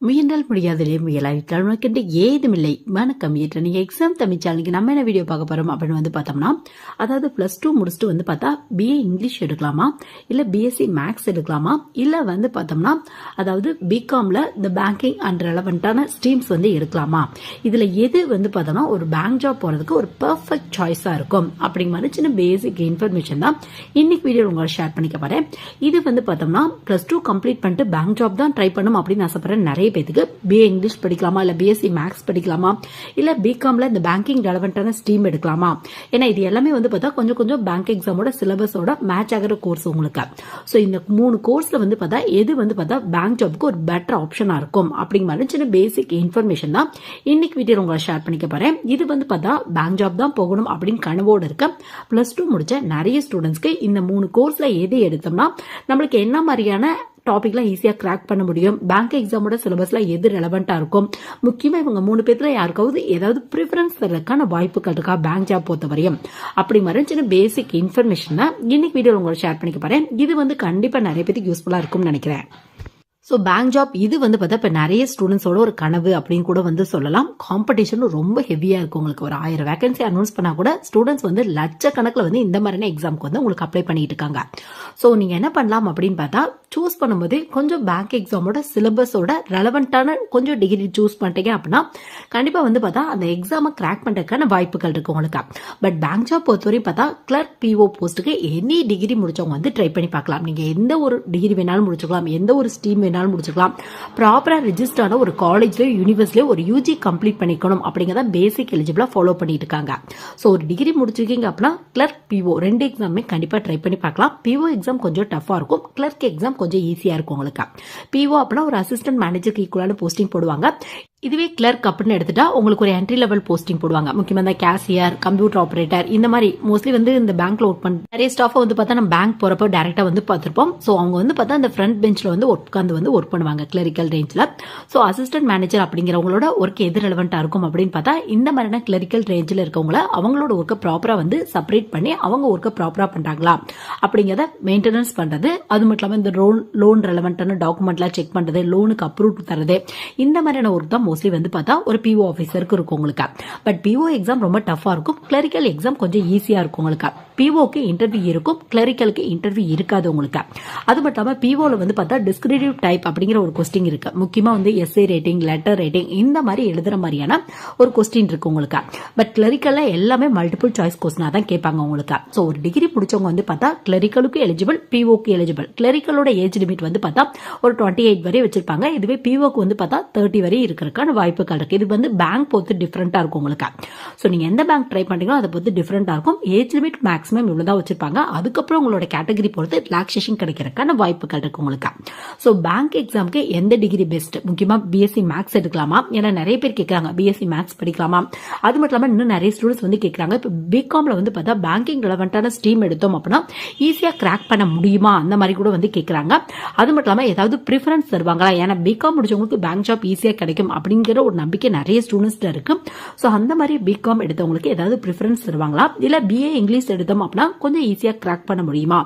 முயன்றால் முடியாதலே முயலாவிட்டால் உனக்கு ஏதுமில்லை. வணக்கம். ஏற்ற நீங்க எக்ஸாம் தமிழ் சேனலுக்கு நம்ம என்ன வீடியோ பார்க்க போறோம் அப்படின்னு வந்து பார்த்தோம்னா, அதாவது +2 முடிச்சுட்டு வந்து பார்த்தா பிஏ இங்கிலீஷ் எடுக்கலாமா, இல்ல பிஎஸ்சி மேக்ஸ் எடுக்கலாமா, இல்ல வந்து பார்த்தோம்னா அதாவது பிகாம்ல இந்த பேங்கிங் அண்ட் ரெலவெண்டான ஸ்ட்ரீம்ஸ் வந்து எடுக்கலாமா, இதுல எது வந்து பார்த்தோம்னா ஒரு பேங்க் ஜாப் போறதுக்கு ஒரு பெர்ஃபெக்ட் சாய்ஸா இருக்கும் அப்படிங்கிற மாதிரி சின்ன பேசிக் இன்ஃபர்மேஷன் தான் இன்னைக்கு வீடியோ உங்களை ஷேர் பண்ணிக்க போறேன். இது வந்து பார்த்தோம்னா +2 கம்ப்ளீட் பண்ணிட்டு பேங்க் ஜாப் தான் ட்ரை பண்ணும் அப்படின்னு ஆசைப்படுறேன் நிறைய பேருக்கு. பிஏ இங்கிலீஷ் படிக்கலாமா, இல்ல பிஎஸ்சி மேக்ஸ் படிக்கலாமா, இல்ல பிகாம்ல இந்த பேங்கிங் ரெலவெண்டான ஸ்ட்ரீம் எடுக்கலாமா. ஏன்னா இது எல்லாமே வந்து பார்த்தா கொஞ்சம் கொஞ்சம் பேங்க் எக்ஸாமோட சிலபஸோட மேட்ச் ஆகிற கோர்ஸ் உங்களுக்கு. ஸோ இந்த 3 கோர்ஸ்ல வந்து பார்த்தா எது வந்து பார்த்தா பேங்க் ஜாப்க்கு ஒரு பெட்டர் ஆப்ஷனா இருக்கும் அப்படிங்கிற மாதிரி சின்ன பேசிக் இன்ஃபர்மேஷன் தான் இன்னைக்கு வீடியோ உங்களை ஷேர் பண்ணிக்க போறேன். இது வந்து பார்த்தா பேங்க் ஜாப் தான் போகணும் அப்படின்னு கனவோடு இருக்க +2 முடிச்ச நிறைய ஸ்டூடெண்ட்ஸ்க்கு இந்த 3 கோர்ஸ்ல எது எடுத்தோம்னா நம்மளுக்கு என்ன மாதிரியான டாபிக்லாம் ஈஸியா கிராக் பண்ண முடியும், பேங்க் எக்ஸாமோட சிலபஸ்ல எது ரெலவெண்டா இருக்கும், முக்கியமா இவங்க 3 பேர்ல யாருக்காவது ஏதாவது ப்ரிஃபரன்ஸ் தரதுக்கான வாய்ப்புகள் இருக்கா பேங்க் ஜாப் பொறுத்த வரையும் அப்படி மாதிரி சின்ன பேசிக் இன்ஃபர்மேஷன் தான் இன்னைக்கு வீடியோ உங்களோட ஷேர் பண்ணிக்க போறேன். இது வந்து கண்டிப்பா நிறைய பேருக்கு யூஸ்ஃபுல்லா இருக்கும்னு நினைக்கிறேன். ஸோ பேங்க் ஜாப் இது வந்து பார்த்தா இப்போ நிறைய ஸ்டூடெண்ட்ஸோட ஒரு கனவு அப்படின்னு கூட வந்து சொல்லலாம். காம்படிஷன் ரொம்ப ஹெவியாக இருக்கும். உங்களுக்கு ஒரு 1000 வேகன்சி அனௌன்ஸ் பண்ணால் கூட ஸ்டூடெண்ட்ஸ் வந்து லட்சக்கணக்கில் வந்து இந்த மாதிரியான எக்ஸாமுக்கு வந்து உங்களுக்கு அப்ளை பண்ணிட்டு இருக்காங்க. ஸோ நீங்கள் என்ன பண்ணலாம் அப்படின்னு பார்த்தா சூஸ் பண்ணும்போது கொஞ்சம் பேங்க் எக்ஸாமோட சிலபஸோட ரெலவெண்டான கொஞ்சம் டிகிரி சூஸ் பண்ணிட்டீங்க அப்படின்னா கண்டிப்பாக வந்து பார்த்தா அந்த எக்ஸாமை கிராக் பண்ணுறதுக்கான வாய்ப்புகள் இருக்கு உங்களுக்கு. பட் பேங்க் ஜாப் பொறுத்தவரையும் பார்த்தா கிளர்க் பிஓ போஸ்ட்டுக்கு எனி டிகிரி முடிச்சவங்க வந்து ட்ரை பண்ணி பார்க்கலாம். நீங்கள் எந்த ஒரு டிகிரி வேணாலும் முடிச்சுக்கலாம், எந்த ஒரு ஸ்ட்ரீம் வேணாலும் முடிச்சுக்கலாம். ப்ராப்பரா ரெஜிஸ்டர்டான ஒரு காலேஜ்லயோ யூனிவர்சிட்டியோ ஒரு யூஜி கம்ப்ளீட் பண்ணிக்கணும் அப்படிங்கறத பேசிக் எலிஜிபிளா ஃபாலோ பண்ணிட்டு இருக்காங்க. சோ ஒரு டிகிரி முடிச்சிருக்கீங்க அப்படின்னா கிளர்க் பிஓ 2 எக்ஸாமே கண்டிப்பா ட்ரை பண்ணி பார்க்கலாம். பிஓ எக்ஸாம் கொஞ்சம் டஃபா இருக்கும், கிளர்க் எக்ஸாம் கொஞ்சம் ஈஸியா இருக்கும் உங்களுக்கு. பிஓ அப்படின்னா ஒரு அசிஸ்டன்ட் மேனேஜருக்கு ஈக்குவலான போஸ்டிங் போடுவாங்க. இதுவே கிளர்க் அப்படின்னு எடுத்துட்டா உங்களுக்கு ஒரு என்ட்ரி லெவல் போஸ்டிங் போடுவாங்க. முக்கியமா இந்த கேஷியர், கம்ப்யூட்டர் ஆபரேட்டர் இந்த மாதிரி மோஸ்ட்லி வந்து இந்த பேங்க்ல ஒர்க் பண்ண நிறைய ஸ்டாஃப் வந்து பார்த்தா நம்ம பேங்க் போறப்ப டைரக்டா வந்து பார்த்திருப்போம். ஸோ அவங்க வந்து பார்த்தா இந்த ஃப்ரண்ட் பெஞ்ச்ல வந்து உட்காந்து வந்து ஒர்க் பண்ணுவாங்க கிளரிக்கல் ரேஞ்ச்ல. ஸோ அசிஸ்டன்ட் மேனேஜர் அப்படிங்கிறவங்களோட ஒர்க் எது ரெலவெண்டா இருக்கும் அப்படின்னு பார்த்தா இந்த மாதிரியான கிளரிக்கல் ரேஞ்சில் இருக்கவங்கள அவங்களோட ஒர்க்கை ப்ராப்பரா வந்து செப்பரேட் பண்ணி அவங்க ஒர்க்கை ப்ராப்பரா பண்றாங்களா அப்படிங்கிறத மெயின்டெனன்ஸ் பண்றது. அது மட்டும் இல்லாமல் இந்த லோன் ரெலவெண்டான டாக்குமெண்ட்லாம் செக் பண்றது, லோனுக்கு அப்ரூவ் தரது, இந்த மாதிரியான ஒர்க் தான் மோஸ்ட்லி வந்து பார்த்தா ஒரு பிஓ ஆஃபீஸருக்கு இருக்கும் உங்களுக்கு. பட் பிஓ எக்ஸாம் ரொம்ப டஃபா இருக்கும், கிளரிக்கல் எக்ஸாம் கொஞ்சம் ஈஸியா இருக்கும் உங்களுக்கு. பிஓக்கு இன்டர்வியூ இருக்கும், கிளரிக்கலுக்கு இன்டர்வியூ இருக்காது உங்களுக்கு. அது மட்டும் இல்லாமல் பிஓல வந்து பார்த்தா டிஸ்கிரிப்டிவ் டைப் அப்படிங்கிற ஒரு கொஸ்டின் இருக்கு. முக்கியமா வந்து எஸ்ஏ ரேட்டிங், லெட்டர் ரேட்டிங் இந்த மாதிரி எழுதுற மாதிரியான ஒரு கொஸ்டின் இருக்கு உங்களுக்கு. பட் கிளரிக்கல்ல எல்லாமே மல்டிபிள் சாய்ஸ் கொஸ்டினா தான் கேட்பாங்க உங்களுக்கு. ஸோ ஒரு டிகிரி முடிச்சவங்க வந்து பார்த்தா கிளரிக்கலுக்கு எலிஜிபிள், பிஓக்கு எலிஜிபிள். கிளரிக்கலோட ஏஜ் லிமிட் வந்து பார்த்தா ஒரு 28 வரை வச்சிருப்பாங்க. இதுவே பிஓக்கு வந்து பார்த்தா 30 வரை இருக்கிறதுக்கான வாய்ப்புகள் இருக்கு. இது வந்து பேங்க் பொறுத்து டிஃபரெண்டா இருக்கும் உங்களுக்கு. ஸோ நீங்க எந்த பேங்க் ட்ரை பண்றீங்களோ அதை பொறுத்து டிஃபரெண்டா இருக்கும். ஏஜ் லிமிட் மேக்ஸிமம் இவ்வளவுதான் வச்சிருப்பாங்க. அதுக்கப்புறம் உங்களோட கேட்டகரி பொறுத்து ரிலாக்ஸேஷன் கிடைக்கிறதுக்கான வாய்ப்புகள் இருக்கு உங்களுக்கு. ஸோ பேங்க் எக்ஸாமுக்கு எந்த டிகிரி பெஸ்ட்? முக்கியமா பிஎஸ்சி மேக்ஸ் எடுக்கலாமா? ஏன்னா நிறைய பேர் கேட்கறாங்க பிஎஸ்சி மேக்ஸ் படிக்கலாமா. அது மட்டும் இல்லாமல் இன்னும் நிறைய ஸ்டூடெண்ட்ஸ் வந்து கேட்கறாங்க இப்போ பிகாம்ல வந்து பார்த்தா பேங்கிங் ரெலவெண்டான ஸ்ட்ரீம் எடுத்தோம் அப்படின்னா ஈஸியா கிராக் பண்ண முடியுமா அந்த மாதிரி கூட வந்து கேட்கறாங்க. அது மட்டும் இல்லாமல் ஏதாவது ப்ரிஃபரன்ஸ் தருவாங்களா? ஏன்னா பிகாம் முடிச்சவங்களுக்கு பேங்க் ஜாப் ஈஸியா கிடைக்கும் அப்படிங்கிற ஒரு நம்பிக்கை நிறைய ஸ்டூடெண்ட்ஸ் இருக்கு. ஸோ அந்த மாதிரி பிகாம் எடுத்தவங்களுக்கு ஏதாவது ப்ரிஃபரன்ஸ் தருவாங்களா, இல்ல பிஏ இங்கிலீஷ் எடுத்தோம் அப்படின்னா கொஞ்சம் ஈஸியா கிராக் பண்ண முடியுமா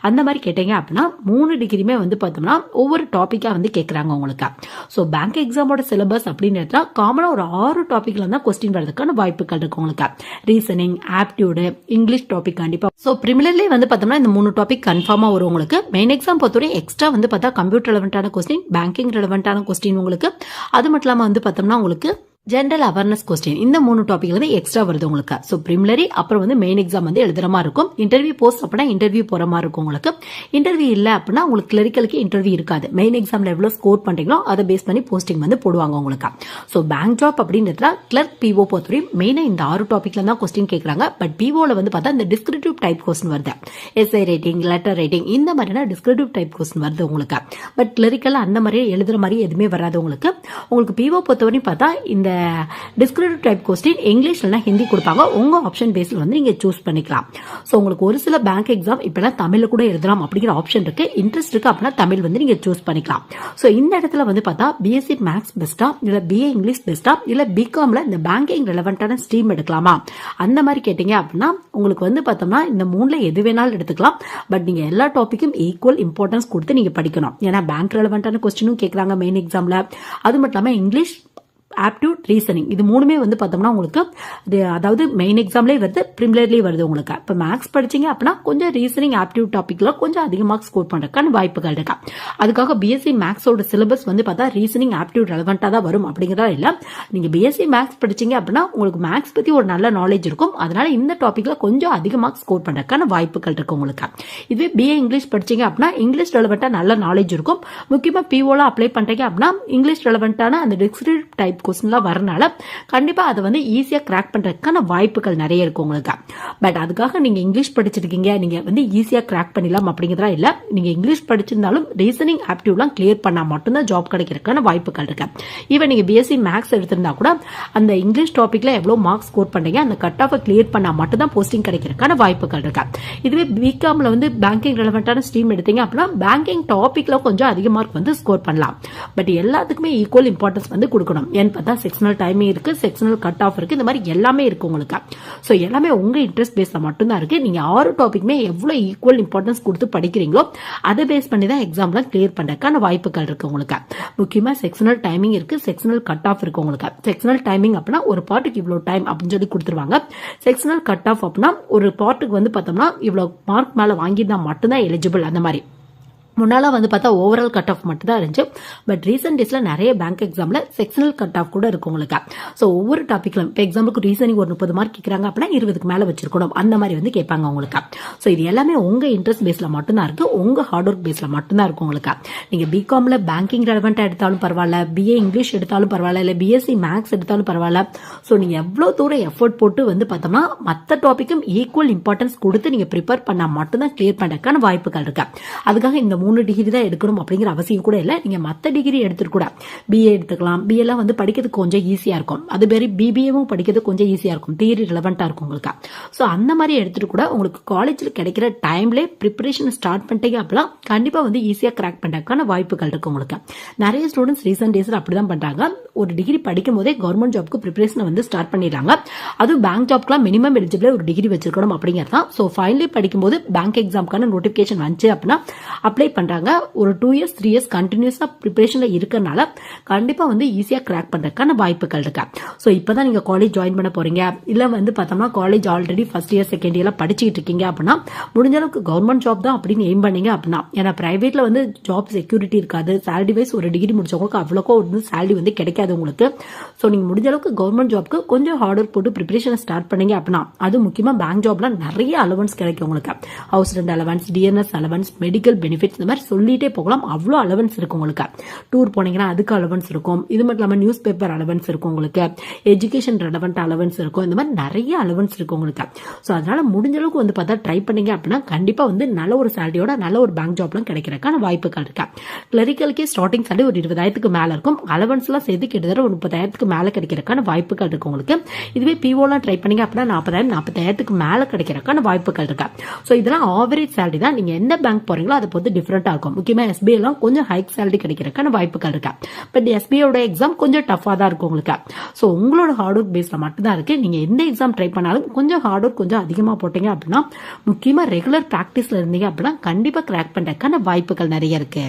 அந்த மாதிரி கேட்டீங்க அப்படின்னா 3 டிகிரியுமே வந்து பார்த்தோம்னா ஒவ்வொரு டாபிக்கா வந்து கேட்கறாங்க உங்களுக்கு. ஸோ பேங்க் எக்ஸாமோட சிலபஸ் அப்படின்னு எடுத்தா காமனா ஒரு 6 டாபிக்ல தான் கொஸ்டின் வரதுக்கான வாய்ப்புகள் இருக்கு உங்களுக்கு. ரீசனிங், ஆப்டியூடு, இங்கிலீஷ் டாபிக் கண்டிப்பா. ஸோ பிரிமினர்லயே வந்து பார்த்தோம்னா இந்த 3 டாபிக் கன்ஃபார்மா வரும் உங்களுக்கு. மெயின் எக்ஸாம் பொறுத்தவரை எக்ஸ்ட்ரா வந்து பார்த்தா கம்ப்யூட்டர் ரெலவெண்டான கொஸ்டின், பேங்கிங் ரெலவெண்டான கொஸ்டின் உங்களுக்கு. அது மட்டும் இல்லாம வந்து பார்த்தோம்னா உங்களுக்கு ஜெனரல் அவேர்னஸ் கொஸ்டின் இந்த 3 டாபிக் வந்து எக்ஸ்ட்ரா வருது உங்களுக்கு. ஸோ பிரிமினரி அப்புறம் வந்து மெயின் எக்ஸாம் வந்து எழுதுற மாதிரி இருக்கும். இன்டர்வியூ போஸ்ட் அப்படின்னா இன்டர்வியூ போற மாதிரி இருக்கும் உங்களுக்கு. இன்டர்வியூ இல்ல அப்படின்னா உங்களுக்கு கிளரிக்கலுக்கு இன்டர்வியூ இருக்காது. மெயின் எக்ஸாம்ல எவ்வளவு ஸ்கோர் பண்றீங்களோ அதை பேஸ் பண்ணி போஸ்டிங் வந்து போடுவாங்க உங்களுக்கு. ஸோ பேங்க் ஜாப் அப்படின்றதுல கிளர்க் பிஓ பொறுத்தவரை மெயினா இந்த 6 டாபிக்ல தான் கொஸ்டின் கேட்கறாங்க. பட் பிஓல வந்து பார்த்தா இந்த டிஸ்கிரிப்டிவ் டைப் கொஸ்டின் வருது, எஸ்ஐ ரேட்டிங், லெட்டர் ரேட்டிங் இந்த மாதிரியான டிஸ்கிரிப்டிவ் டைப் கொஸ்டின் வருது உங்களுக்கு. பட் கிளரிக்கல் அந்த மாதிரி எழுதுற மாதிரி எதுவுமே வராது உங்களுக்கு. உங்களுக்கு பிஓ பொறுத்தவரையும் பார்த்தா இந்த டிஸ்கிரிப்டிவ் டைப் கொஸ்டின் இங்கிலீஷ் இல்லைனா ஹிந்தி கொடுப்பாங்க. உங்க ஆப்ஷன் பேஸ்ல வந்து நீங்க சூஸ் பண்ணிக்கலாம். ஸோ உங்களுக்கு ஒரு சில பேங்க் எக்ஸாம் இப்பெல்லாம் தமிழ்ல கூட எழுதலாம் அப்படிங்கிற ஆப்ஷன் இருக்கு. இன்ட்ரெஸ்ட் இருக்கு அப்படின்னா தமிழ் வந்து நீங்க சூஸ் பண்ணிக்கலாம். ஸோ இந்த இடத்துல வந்து பார்த்தா பிஎஸ்சி மேக்ஸ் பெஸ்டா இல்ல பிஏ இங்கிலீஷ் பெஸ்டா இல்ல பிகாம்ல இந்த பேங்கிங் ரெலவெண்டான ஸ்ட்ரீம் எடுக்கலாமா அந்த மாதிரி கேட்டீங்க அப்படின்னா உங்களுக்கு வந்து பார்த்தோம்னா இந்த மூணுல எது வேணாலும் எடுத்துக்கலாம். பட் நீங்க எல்லா டாபிக்கும் ஈக்குவல் இம்பார்ட்டன்ஸ் கொடுத்து நீங்க படிக்கணும். ஏன்னா பேங்க் ரெலவெண்டான கொஸ்டினும் கேட்கறாங்க மெயின் எக்ஸாம்ல. அது மட்டும் இல்லாம இங்கிலீஷ், ஆப்டியூட், ரீசனிங் இது மூணுமே வந்து பார்த்தோம்னா உங்களுக்கு அதாவது மெயின் எக்ஸாம்லேயே வருது, ப்ரிமிலர்லேயே வருது. உங்களுக்கு இப்போ மேக்ஸ் படிச்சீங்க அப்படின்னா கொஞ்சம் ரீசனிங், ஆப்டியூட் டாபிக்ல கொஞ்சம் அதிகமாக ஸ்கோர் பண்றதுக்கான வாய்ப்புகள் இருக்கா. அதுக்காக பிஎஸ்சி மேக்ஸோட சிலபஸ் வந்து பார்த்தா ரீசனிங், ஆப்டியூட் ரெலவெண்டா தான் வரும் அப்படிங்கிறதா இல்ல. நீங்க பிஎஸ்சி மேக்ஸ் படிச்சீங்க அப்படின்னா உங்களுக்கு மேக்ஸ் பத்தி ஒரு நல்ல நாலேஜ் இருக்கும். அதனால இந்த டாபிக்ல கொஞ்சம் அதிகமாக ஸ்கோர் பண்றதுக்கான வாய்ப்புகள் இருக்கு உங்களுக்கு. இதுவே பிஏ இங்கிலீஷ் படிச்சீங்க அப்படின்னா இங்கிலீஷ் ரெலவெண்டா நல்ல நாலேஜ் இருக்கும். முக்கியமா பிஓல அப்ளை பண்றீங்க அப்படின்னா இங்கிலீஷ் ரெலவெண்டான அந்த டிஸ்கிரிப்டிவ் டைப் கொஸ்டின்லாம் வரனால கண்டிப்பா அதை வந்து ஈஸியா கிராக் பண்றதுக்கான வாய்ப்புகள் நிறைய இருக்கு உங்களுக்கு. பட் அதுக்காக நீங்க இங்கிலீஷ் படிச்சிருக்கீங்க நீங்க வந்து ஈஸியா கிராக் பண்ணிடலாம் அப்படிங்கிறதா இல்ல. நீங்க இங்கிலீஷ் படிச்சிருந்தாலும் ரீசனிங், ஆப்டியூட்லாம் கிளியர் பண்ணா மட்டும்தான் ஜாப் கிடைக்கிறதுக்கான வாய்ப்புகள் இருக்கு. ஈவன் நீங்க பிஎஸ்சி மேக்ஸ் எடுத்திருந்தா கூட அந்த இங்கிலீஷ் டாபிக்ல எவ்வளவு மார்க்ஸ் ஸ்கோர் பண்றீங்க அந்த கட் ஆஃப் கிளியர் பண்ணா மட்டும்தான் போஸ்டிங் கிடைக்கிறதுக்கான வாய்ப்புகள் இருக்கு. இதுவே பிகாம்ல வந்து பேங்கிங் ரெலவெண்டான ஸ்ட்ரீம் எடுத்தீங்க அப்படின்னா பேங்கிங் டாபிக்ல கொஞ்சம் அதிக மார்க் வந்து ஸ்கோர் பண்ணலாம். பட் எல்லாத்துக்குமே ஈக்குவல் இம்பார்ட்டன்ஸ் வந்து கொடுக்கணும். ஏன்னு பார்த்தா செக்ஷனல் டைமிங் இருக்கு, செக்ஷனல் கட் ஆஃப் இருக்கு, இந்த மாதிரி எல்லாமே இருக்கு உங்களுக்கு. ஸோ எல்லாமே உங்க இன்ட்ரெஸ்ட் பேஸ்ல மட்டும்தான் இருக்கு. நீங்க 6 டாபிக்மே எவ்வளவு ஈக்குவல் இம்பார்ட்டன்ஸ் கொடுத்து படிக்கிறீங்களோ அதை பேஸ் பண்ணி தான் எக்ஸாம்ல கிளியர் பண்றதுக்கான வாய்ப்புகள் இருக்கு உங்களுக்கு. முக்கியமா செக்ஷனல் டைமிங் இருக்கு, செக்ஷனல் கட் ஆஃப் இருக்கு உங்களுக்கு. செக்ஷனல் டைமிங் அப்படின்னா ஒரு பார்ட்டுக்கு இவ்வளவு டைம் அப்படின்னு சொல்லி கொடுத்துருவாங்க. செக்ஷனல் கட் ஆஃப் அப்படின்னா ஒரு பார்ட்டுக்கு வந்து பார்த்தோம்னா இவ்வளவு மார்க் மேல வாங்கியிருந்தா மட்டும்தான் எலிஜிபிள். அந்த மாதிரி முன்னால வந்து பார்த்தா ஓவரால் கட் ஆஃப் மட்டும் தான் இருந்துச்சு. பட் ரீசென்ட் டேஸ்ல நிறைய பேங்க் எக்ஸாம்ல செக்ஷனல் கட் ஆஃப் கூட இருக்கு உங்களுக்கு. ஸோ ஒவ்வொரு டாபிக்லும் இப்போ எக்ஸாம்பிளுக்கு ரீசனிங் ஒரு 30 மார்க் கேட்கறாங்க அப்படின்னா 20க்கு மேல வச்சிருக்கணும் அந்த மாதிரி வந்து கேட்பாங்க உங்களுக்கு. ஸோ இது எல்லாமே உங்க இன்ட்ரெஸ்ட் பேஸ்ல மட்டும்தான் இருக்கு, உங்க ஹார்ட் ஒர்க் பேஸ்ல மட்டும்தான் இருக்கும் உங்களுக்கு. நீங்க பிகாம்ல பேங்கிங் ரெலவெண்டா எடுத்தாலும் பரவாயில்ல, பிஏ இங்கிலீஷ் எடுத்தாலும் பரவாயில்ல, இல்ல பிஎஸ்சி மேக்ஸ் எடுத்தாலும் பரவாயில்ல. ஸோ நீங்க எவ்வளவு தூரம் எஃபோர்ட் போட்டு வந்து பார்த்தோம்னா மற்ற டாபிக்கும் ஈக்குவல் இம்பார்ட்டன்ஸ் கொடுத்து நீங்க ப்ரிப்பேர் பண்ணா மட்டும்தான் கிளியர் பண்றதுக்கான வாய்ப்புகள் இருக்கு. அதுக்காக இந்த 3 டிகிரி தான் எடுக்கணும் அப்படிங்கிற அவசியம் கூட இல்லை. நீங்க மற்ற டிகிரி எடுத்துட்டு கூட பிஏ எடுத்துக்கலாம். பிஏ எல்லாம் வந்து படிக்கிறதுக்கு கொஞ்சம் ஈஸியா இருக்கும். அது பேரு பிபிஏவும் படிக்கிறது கொஞ்சம் ஈஸியா இருக்கும், தியரி ரிலவெண்டா இருக்கும் உங்களுக்கு. ஸோ அந்த மாதிரி எடுத்துட்டு கூட உங்களுக்கு காலேஜில் கிடைக்கிற டைம்ல ப்ரிப்பரேஷன் ஸ்டார்ட் பண்ணிட்டீங்க அப்படின்னா கண்டிப்பா வந்து ஈஸியா கிராக் பண்றதுக்கான வாய்ப்புகள் இருக்கு உங்களுக்கு. நிறைய ஸ்டூடெண்ட்ஸ் ரீசென்ட் டேஸ்ல அப்படிதான் பண்றாங்க. ஒரு டிகிரி படிக்கும் போதே கவர்மெண்ட் ஜாப்க்கு ப்ரிப்பரேஷன் வந்து ஸ்டார்ட் பண்ணிடுறாங்க. அதுவும் பேங்க் ஜாப்க்குலாம் மினிமம் எலிஜிபிள் ஒரு டிகிரி வச்சிருக்கணும் அப்படிங்கிறதா. ஸோ ஃபைனலி படிக்கும்போது பேங்க் எக்ஸாம்க்கான நோட்டிபிகேஷன் வந்துச்சு அப்படின்னா அப்ளை பண்றாங்க. ஒரு 2 இயர்ஸ் 3 இயர்ஸ் கண்டினியூஸா ப்ரிப்பரேஷன்ல இருக்கறனால கண்டிப்பா வந்து ஈஸியா கிராக் பண்றதுக்கான வாய்ப்புகள் இருக்கு. ஸோ இப்பதான் நீங்க காலேஜ் ஜாயின் பண்ண போறீங்க, இல்ல வந்து பார்த்தோம்னா college already first year second இயர்ல படிச்சுட்டு இருக்கீங்க அப்படின்னா முடிஞ்ச அளவுக்கு கவர்மெண்ட் ஜாப் தான் அப்படின்னு எய்ம் பண்ணீங்க அப்படின்னா, ஏன்னா பிரைவேட்ல வந்து ஜாப் செக்யூரிட்டி இருக்காது. சேலரி வைஸ் ஒரு டிகிரி முடிச்சவங்களுக்கு அவ்வளோக்கோ வந்து சேலரி வந்து கிடைக்காது உங்களுக்கு. ஸோ நீங்க முடிஞ்ச அளவுக்கு கவர்மெண்ட் ஜாப்க்கு கொஞ்சம் ஹார்ட் ஒர்க் போட்டு ப்ரிப்பரேஷன் ஸ்டார்ட் பண்ணீங்க அப்படின்னா அது முக்கியமா பேங்க் ஜாப்ல நிறைய அலவன்ஸ் கிடைக்கும் உங்களுக்கு. House rent allowance, DNS allowance, medical benefits, இந்த மாதிரி சொல்லிட்டே போகலாம். அவ்வளோ அலவன்ஸ் இருக்கு உங்களுக்கு. டூர் போனீங்கன்னா அதுக்கு அலவன்ஸ் இருக்கும். இது மட்டும் இல்லாமல் நியூஸ் பேப்பர் அலவன்ஸ் இருக்கும் உங்களுக்கு. எஜுகேஷன் ரெலவெண்ட் அலவன்ஸ் இருக்கும். இந்த மாதிரி நிறைய அலவன்ஸ் இருக்கு உங்களுக்கு. ஸோ அதனால முடிஞ்ச அளவுக்கு வந்து பார்த்தா ட்ரை பண்ணீங்க அப்படின்னா கண்டிப்பா வந்து நல்ல ஒரு சேலரியோட நல்ல ஒரு பேங்க் ஜாப்லாம் கிடைக்கிறதுக்கான வாய்ப்புகள் இருக்கு. கிளரிக்கலுக்கே ஸ்டார்டிங் சேலரி ஒரு 20,000க்கு மேல இருக்கும். அலவன்ஸ் எல்லாம் சேர்த்து கிட்டத்தட்ட ஒரு 30,000க்கு மேல கிடைக்கிறதுக்கான வாய்ப்புகள் இருக்கு உங்களுக்கு. இதுவே பிஓலாம் ட்ரை பண்ணீங்க அப்படின்னா 40,000 40,000க்கு மேல கிடைக்கிறதுக்கான வாய்ப்புகள் இருக்கு. ஸோ இதெல்லாம் ஆவரேஜ் சேலரி தான். நீங்க எந்த பேங்க் போறீங்களோ அதை பொறுத்து டிஃபரெண்டா இருக்கும். முக்கியமா எஸ்பிஐ எல்லாம் கொஞ்சம் ஹைக் சேலரி கிடைக்கிறதுக்கான வாய்ப்புகள் இருக்கு. பட் எஸ்பிஐயோட எக்ஸாம் கொஞ்சம் டஃபா தான் இருக்கும் உங்களுக்கு. ஸோ உங்களோட ஹார்ட் ஒர்க் பேஸ்ல மட்டும் தான் இருக்கு. நீங்க எந்த எக்ஸாம் ட்ரை பண்ணாலும் கொஞ்சம் ஹார்ட் ஒர்க் கொஞ்சம் அதிகமா போட்டீங்க அப்படின்னா, முக்கியமா ரெகுலர் பிராக்டிஸ்ல இருந்தீங்க அப்படின்னா கண்டிப்பா கிராக் பண்றதுக்கான வாய்ப்புகள் நிறைய இருக்கு.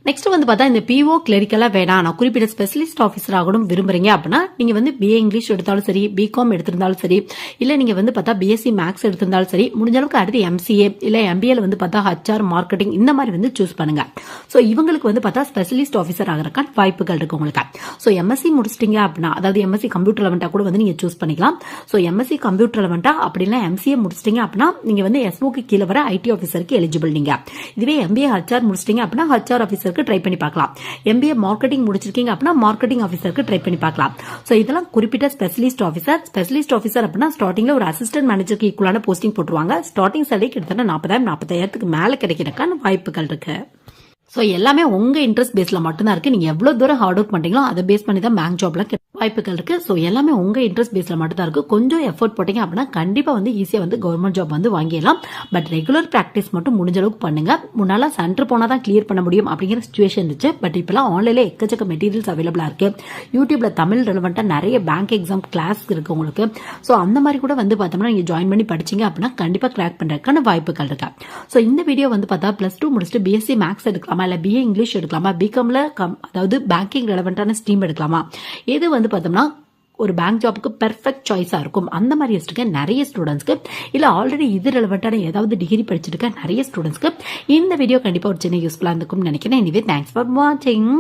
நெக்ஸ்ட் வந்து பார்த்தா இந்த பிஓ கிளரிக்கலா வேணாம், நான் குறிப்பிட்ட ஸ்பெஷலிஸ்ட் ஆஃபீஸர் ஆகணும் விரும்புறீங்க அப்படின்னா நீங்க வந்து பிஏ இங்கிலீஷ் எடுத்தாலும் சரி, பிகாம் எடுத்திருந்தாலும் சரி, இல்ல நீங்க வந்து பார்த்தா பிஎஸ்சி மேக்ஸ் எடுத்திருந்தாலும் சரி, முடிஞ்ச அளவுக்கு அடுத்து எம்சிஏ இல்ல எம்பிஏல வந்து பார்த்தா ஹச்ஆர் மார்க்கெட்டிங் இந்த மாதிரி வந்து சூஸ் பண்ணுங்க. ஸோ இவங்களுக்கு வந்து பார்த்தா ஸ்பெஷலிஸ்ட் ஆஃபீஸர் ஆகிறக்கான வாய்ப்புகள் இருக்கு உங்களுக்கு. ஸோ எம்எஸ்சி முடிச்சிட்டீங்க அப்படின்னா, அதாவது எம்எஸ்சி கம்ப்யூட்டர் ரெலவெண்டா கூட வந்து நீங்க சூஸ் பண்ணிக்கலாம். ஸோ எம்எஸ்சி கம்ப்யூட்டர் ரெலவெண்டா அப்படின்னா எம்சிஏ முடிச்சிட்டீங்க அப்படின்னா நீங்க வந்து எஸ்ஓக்கு கீழே வர ஐடி ஆஃபீஸருக்கு எலிஜிபிள் நீங்க. இதுவே எம்பிஏ ஹச்ஆர் முடிச்சிட்டீங்க அப்படின்னா ஹச்ஆர் ஆஃபீஸருக்கு ட்ரை பண்ணி பார்க்கலாம். எம்பிஏ மார்க்கெட்டிங் முடிச்சிருக்கீங்க அப்படின்னா மார்க்கெட்டிங் ஆஃபீஸருக்கு ட்ரை பண்ணி பார்க்கலாம். சோ இதெல்லாம் குறிப்பிட்ட ஸ்பெஷலிஸ்ட் ஆஃபீஸர் அப்படின்னா ஸ்டார்டிங்ல ஒரு அசிஸ்டன்ட் மேனேஜருக்கு ஈக்குவலான போஸ்டிங் போட்டுருவாங்க. ஸ்டார்டிங் சேலரி கிட்டத்தட்ட 40,000 45,000க்கு மேல கிடைக்கிறதுக்கான வாய்ப்புகள் இருக்கு. ஸோ எல்லாமே உங்க இன்ட்ரெஸ்ட் பேஸ்ல மட்டும்தான் இருக்கு. நீங்க எவ்வளவு தூரம் ஹார்ட் ஒர்க் பண்றீங்களோ அதை பேஸ் பண்ணி தான் பேங்க் ஜாப்ல வாய்ப்புகள் இருக்கு. ஸோ எல்லாமே உங்க இன்ட்ரெஸ்ட் பேஸ்ல மட்டும் தான் இருக்கு. கொஞ்சம் எஃபோர்ட் போட்டீங்க அப்படின்னா கண்டிப்பா வந்து ஈஸியா வந்து கவர்மெண்ட் ஜாப் வந்து வாங்கிடலாம். பட் ரெகுலர் பிராக்டிஸ் மட்டும் முடிஞ்ச அளவுக்கு பண்ணுங்க. முன்னால சென்டர் போனா தான் கிளியர் பண்ண முடியும் அப்படிங்கிற சுச்சுவேஷன் இருந்துச்சு. பட் இப்பெல்லாம் ஆன்லைன்ல எக்கச்சக்க மெட்டீரியல்ஸ் அவைலபிளா இருக்கு. யூடியூப்ல தமிழ் ரெலவெண்டா நிறைய பேங்க் எக்ஸாம் கிளாஸ் இருக்கு உங்களுக்கு. ஸோ அந்த மாதிரி கூட வந்து பார்த்தோம்னா நீங்க ஜாயின் பண்ணி படிச்சீங்க அப்படின்னா கண்டிப்பா கிராக் பண்றதுக்கான வாய்ப்புகள் இருக்கு. ஸோ இந்த வீடியோ வந்து பார்த்தா +2 முடிச்சுட்டு பிஎஸ்சி மேக்ஸ் எடுக்கலாமா இல்ல பிஏ இங்கிலீஷ் எடுக்கலாமா, பிகாம்ல அதாவது பேங்கிங் ரெலவெண்டான ஸ்ட்ரீம் எடுக்கலாமா, எது வந்து பார்த்தோம்னா ஒரு பேங்க் ஜாபுக்கு பெர்ஃபெக்ட் சாய்ஸா இருக்கும் அந்த மாதிரி யோசிச்சிருக்க நிறைய ஸ்டூடெண்ட்ஸ்க்கு, இல்ல ஆல்ரெடி இது ரெலவெண்டான ஏதாவது டிகிரி படிச்சிருக்க நிறைய ஸ்டூடெண்ட்ஸ்க்கு இந்த வீடியோ கண்டிப்பா ஒரு சின்ன யூஸ்ஃபுல்லா இருக்கும் நினைக்கிறேன். எனிவே தேங்க்ஸ் ஃபார் வாட்சிங்.